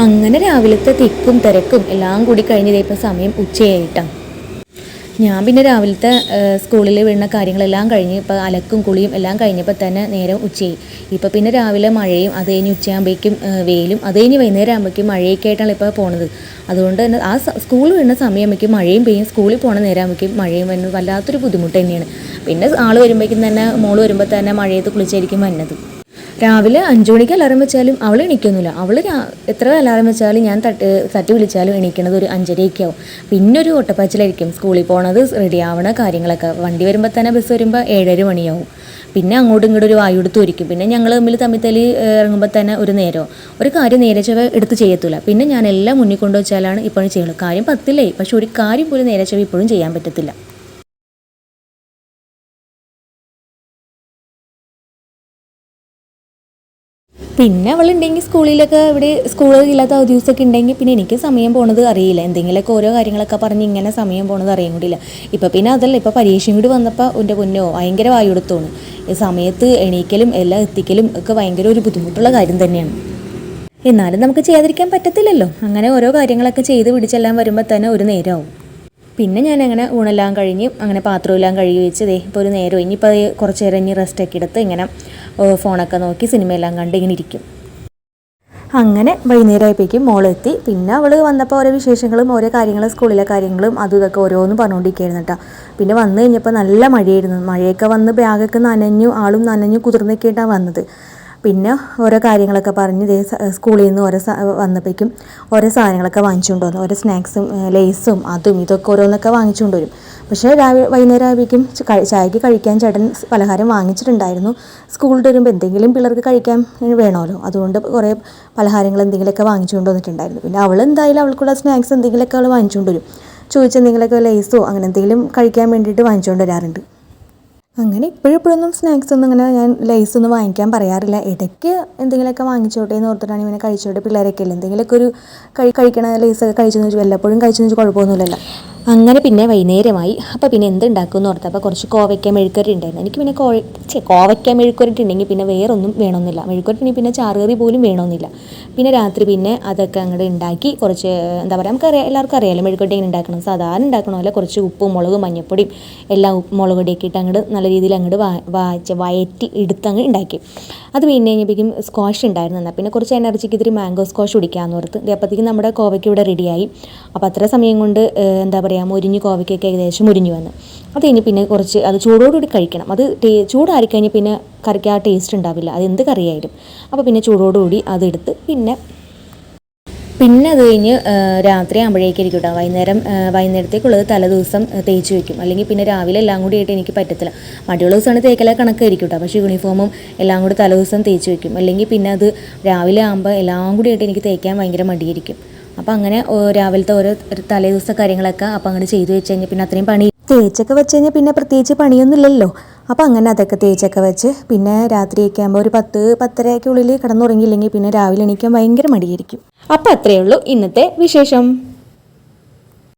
അങ്ങനെ രാവിലത്തെ തിക്കും തിരക്കും എല്ലാം കൂടി കഴിഞ്ഞത് ഇപ്പോൾ സമയം ഉച്ചയായിട്ടാണ്. ഞാൻ പിന്നെ രാവിലത്തെ സ്കൂളിൽ വീഴുന്ന കാര്യങ്ങളെല്ലാം കഴിഞ്ഞ് ഇപ്പോൾ അലക്കും കുളിയും എല്ലാം കഴിഞ്ഞപ്പോൾ തന്നെ നേരം ഉച്ചയായി. ഇപ്പോൾ പിന്നെ രാവിലെ മഴയും അത് കഴിഞ്ഞ് ഉച്ചയാകുമ്പോഴേക്കും വെയിലും അത് കഴിഞ്ഞ് വൈകുന്നേരം ആകുമ്പോഴേക്കും മഴയൊക്കെ ആയിട്ടാണ് ഇപ്പോൾ പോകുന്നത്. അതുകൊണ്ട് തന്നെ ആ സ്കൂൾ വീഴുന്ന സമയമാകുമ്പോഴേക്കും മഴയും പെയ്യും, സ്കൂളിൽ പോകുന്ന നേരം ആകുമ്പോഴേക്കും മഴയും വരുന്നത് വല്ലാത്തൊരു ബുദ്ധിമുട്ട് തന്നെയാണ്. പിന്നെ ആൾ വരുമ്പോഴേക്കും തന്നെ മോള് വരുമ്പോൾ തന്നെ മഴയത്ത് കുളിച്ചായിരിക്കും വരുന്നത്. രാവിലെ 5 മണിക്ക് അലാറം വെച്ചാലും അവൾ എണീക്കൊന്നുമില്ല. അവൾ എത്ര അലാറം വെച്ചാലും ഞാൻ തട്ടി വിളിച്ചാലും എണീക്കണത് ഒരു 5:30 ആവും. പിന്നെ ഒരു ഒട്ടപ്പാച്ചിലായിരിക്കും സ്കൂളിൽ പോണത്, റെഡി ആവണ കാര്യങ്ങളൊക്കെ. വണ്ടി വരുമ്പോൾ തന്നെ ബസ് വരുമ്പോൾ 7:30 മണിയാവും. പിന്നെ അങ്ങോട്ടും ഇങ്ങോട്ടും ഒരു വായു എടുത്ത് ഒരിക്കും. പിന്നെ ഞങ്ങൾ തമ്മിൽ തല്ലി ഇറങ്ങുമ്പോൾ തന്നെ ഒരു നേരമോ ഒരു കാര്യം നേരെ ചൊവ്വ എടുത്ത് ചെയ്യത്തില്ല. പിന്നെ ഞാൻ എല്ലാം മുന്നിൽ കൊണ്ടുവച്ചാലാണ് ഇപ്പോഴും ചെയ്യുള്ളൂ. കാര്യം 10 പക്ഷെ ഒരു കാര്യം പോലും നേരെ ചൊവ്വ ഇപ്പോഴും ചെയ്യാൻ പറ്റത്തില്ല. പിന്നെ അവളുണ്ടെങ്കിൽ സ്കൂളിലൊക്കെ ഇവിടെ സ്കൂളില്ലാത്ത ദിവസമൊക്കെ ഉണ്ടെങ്കിൽ പിന്നെ എനിക്ക് സമയം പോണത് അറിയില്ല. എന്തെങ്കിലുമൊക്കെ ഓരോ കാര്യങ്ങളൊക്കെ പറഞ്ഞ് ഇങ്ങനെ സമയം പോണത് അറിയാൻ കൂടിയില്ല. ഇപ്പം പിന്നെ അതല്ല, ഇപ്പോൾ പരീക്ഷയും കൂടി വന്നപ്പോൾ എൻ്റെ പൊന്നോ ഭയങ്കര വായുടുത്തോണ്. ഈ സമയത്ത് എണീക്കലും എല്ലാം എത്തിക്കലും ഒക്കെ ഭയങ്കര ഒരു ബുദ്ധിമുട്ടുള്ള കാര്യം തന്നെയാണ്. എന്നാലും നമുക്ക് ചെയ്യാതിരിക്കാൻ പറ്റത്തില്ലല്ലോ. അങ്ങനെ ഓരോ കാര്യങ്ങളൊക്കെ ചെയ്ത് പിടിച്ചെല്ലാം വരുമ്പോൾ തന്നെ ഒരു നേരമാവും. പിന്നെ ഞാൻ അങ്ങനെ ഊണെല്ലാം കഴിഞ്ഞ് അങ്ങനെ പാത്രമെല്ലാം കഴുകി വെച്ച് ഇപ്പോൾ ഒരു നേരം ഇനിയിപ്പോൾ കുറച്ച് നേരം ഇനി റെസ്റ്റൊക്കെ എടുത്ത് ഇങ്ങനെ ഫോണൊക്കെ നോക്കി സിനിമയെല്ലാം കണ്ട് ഇങ്ങനെ ഇരിക്കും. അങ്ങനെ വൈകുന്നേരമായപ്പോഴേക്കും മോളെത്തി. പിന്നെ അവൾ വന്നപ്പോൾ ഓരോ വിശേഷങ്ങളും ഓരോ കാര്യങ്ങളും സ്കൂളിലെ കാര്യങ്ങളും അതും ഇതൊക്കെ ഓരോന്നും പറഞ്ഞുകൊണ്ടിരിക്കുകയായിരുന്നു കേട്ടോ. പിന്നെ വന്നു കഴിഞ്ഞപ്പോൾ നല്ല മഴയായിരുന്നു. മഴയൊക്കെ വന്ന് ബാഗൊക്കെ നനഞ്ഞു, ആളും നനഞ്ഞു കുതിർന്നൊക്കെ ആയിട്ടാണ് വന്നത്. പിന്നെ ഓരോ കാര്യങ്ങളൊക്കെ പറഞ്ഞ് സ്കൂളിൽ നിന്ന് വന്നപ്പോഴേക്കും ഓരോ സാധനങ്ങളൊക്കെ വാങ്ങിച്ചുകൊണ്ട് വന്നു. ഓരോ സ്നാക്സും ലേസും അതും ഇതൊക്കെ ഓരോന്നൊക്കെ വാങ്ങിച്ചുകൊണ്ട് വരും. പക്ഷേ വൈകുന്നേരം ആകുമ്പോഴേക്കും ചായക്ക് കഴിക്കാൻ ചേട്ടൻ പലഹാരം വാങ്ങിച്ചിട്ടുണ്ടായിരുന്നു. സ്കൂളിൽ വരുമ്പോൾ എന്തെങ്കിലും പിള്ളേർക്ക് കഴിക്കാൻ വേണമല്ലോ, അതുകൊണ്ട് കുറേ പലഹാരങ്ങൾ എന്തെങ്കിലുമൊക്കെ വാങ്ങിച്ചുകൊണ്ട് വന്നിട്ടുണ്ടായിരുന്നു. പിന്നെ അവൾ എന്തായാലും അവൾക്കുള്ള സ്നാക്സ് എന്തെങ്കിലുമൊക്കെ അവൾ വാങ്ങിച്ചുകൊണ്ട് വരും. ചോദിച്ചെന്തെങ്കിലുമൊക്കെ ലേസോ അങ്ങനെ എന്തെങ്കിലും കഴിക്കാൻ വേണ്ടിയിട്ട് വാങ്ങിച്ചുകൊണ്ട് വരാറുണ്ട്. അങ്ങനെ ഇപ്പോഴൊന്നും സ്നാക്സ് ഒന്നും അങ്ങനെ ഞാൻ ലൈസൊന്നും വാങ്ങിക്കാൻ പറയാറില്ല. ഇടയ്ക്ക് എന്തെങ്കിലുമൊക്കെ വാങ്ങിച്ചോട്ടെ എന്ന് ഓർത്തിട്ടാണ് ഇങ്ങനെ കഴിച്ചോട്ടെ, പിള്ളേരൊക്കെ അല്ലേ എന്തെങ്കിലുമൊക്കെ ഒരു കഴിക്കണ ലൈസൊക്കെ കഴിച്ചെന്ന് വെച്ചാൽ വല്ലപ്പോഴും കഴിച്ചെന്ന് വെച്ചാൽ കുഴപ്പമൊന്നുമില്ലല്ലോ. അങ്ങനെ പിന്നെ വൈകുന്നേരമായി. അപ്പോൾ പിന്നെ എന്തുണ്ടാക്കുമെന്ന് ഓർത്തപ്പോൾ കുറച്ച് കോവയ്ക്ക മെഴുക്കുവരട്ടി ഉണ്ടായിരുന്നു. എനിക്ക് പിന്നെ കോവയ്ക്ക മെഴുക്കുവരട്ടി ഉണ്ടെങ്കിൽ പിന്നെ വേറൊന്നും വേണമെന്നില്ല. മെഴുക്കുവരട്ടി പിന്നെ ചാറുകറി പോലും വേണമെന്നില്ല. പിന്നെ രാത്രി പിന്നെ അതൊക്കെ അങ്ങോട്ട് ഉണ്ടാക്കി കുറച്ച് എന്താ പറയുക, നമുക്കറിയാം, എല്ലാവർക്കും അറിയാമല്ലോ മെഴുക്കുവരട്ടി എങ്ങനെ ഉണ്ടാക്കണം. സാധാരണ ഉണ്ടാക്കണമല്ലോ, കുറച്ച് ഉപ്പും മുളകും മഞ്ഞപ്പൊടിയും എല്ലാം മുളക് പൊടിയൊക്കെ ഇട്ട് അങ്ങോട്ട് നല്ല രീതിയിൽ അങ്ങോട്ട് വയറ്റി എടുത്തങ്ങ് ഉണ്ടാക്കി. അത് പിന്നെ കഴിഞ്ഞപ്പോഴേക്കും സ്ക്വാഷ് ഉണ്ടായിരുന്നു. എന്നാൽ പിന്നെ കുറച്ച് എനർജിക്ക് ഇതിരി മാംഗോ സ്ക്വാഷ് കുടിക്കാമെന്ന് ഓർത്ത്. അപ്പോഴത്തേക്കും നമ്മുടെ കോവയ്ക്ക് ഇവിടെ റെഡിയായി. അപ്പോൾ അത്ര സമയം കൊണ്ട് എന്താ പറയുക, മുരിഞ്ഞ് കോവയ്ക്കൊക്കെ ഏകദേശം മുരിഞ്ഞ് വന്നു. അത് കഴിഞ്ഞ് പിന്നെ കുറച്ച് അത് ചൂടോടുകൂടി കഴിക്കണം. അത് ചൂടാറിക്കഴിഞ്ഞ് പിന്നെ കറിക്ക് ആ ടേസ്റ്റ് ഉണ്ടാവില്ല, അത് എന്ത് കറിയായാലും. അപ്പോൾ പിന്നെ ചൂടോടുകൂടി അതെടുത്ത് പിന്നെ അത് കഴിഞ്ഞ് രാത്രി ആകുമ്പോഴേക്കായിരിക്കും കേട്ടോ വൈകുന്നേരത്തേക്കുള്ളത് തലേദിവസം തേച്ച് വയ്ക്കും. അല്ലെങ്കിൽ പിന്നെ രാവിലെ എല്ലാം കൂടി ആയിട്ട് എനിക്ക് പറ്റത്തില്ല. മടിയുള്ള ദിവസമാണ് തേക്കല കണക്കായിരിക്കും കേട്ടോ. പക്ഷേ യൂണിഫോമും എല്ലാം കൂടി തലേദിവസം തേച്ച് വയ്ക്കും. അല്ലെങ്കിൽ പിന്നെ അത് രാവിലെ ആകുമ്പോൾ എല്ലാം കൂടി ആയിട്ട് എനിക്ക് തേക്കാൻ ഭയങ്കര മടിയായിരിക്കും. അപ്പോൾ അങ്ങനെ രാവിലത്തെ ഓരോ തലേദിവസത്തെ കാര്യങ്ങളൊക്കെ അപ്പോൾ അങ്ങനെ ചെയ്ത് വെച്ച് കഴിഞ്ഞാൽ പിന്നെ അത്രയും പണി തേച്ചൊക്കെ വെച്ച് കഴിഞ്ഞാൽ പിന്നെ പ്രത്യേകിച്ച് പണിയൊന്നുമില്ലല്ലോ. അപ്പോൾ അങ്ങനെ അതൊക്കെ തേച്ചൊക്കെ വെച്ച് പിന്നെ രാത്രിയൊക്കെ ആകുമ്പോൾ ഒരു 10-10:30 കിടന്നുറങ്ങിയില്ലെങ്കിൽ പിന്നെ രാവിലെ എണീക്കാൻ ഭയങ്കര മടിയായിരിക്കും. അപ്പോൾ അത്രയേ ഉള്ളൂ ഇന്നത്തെ വിശേഷം.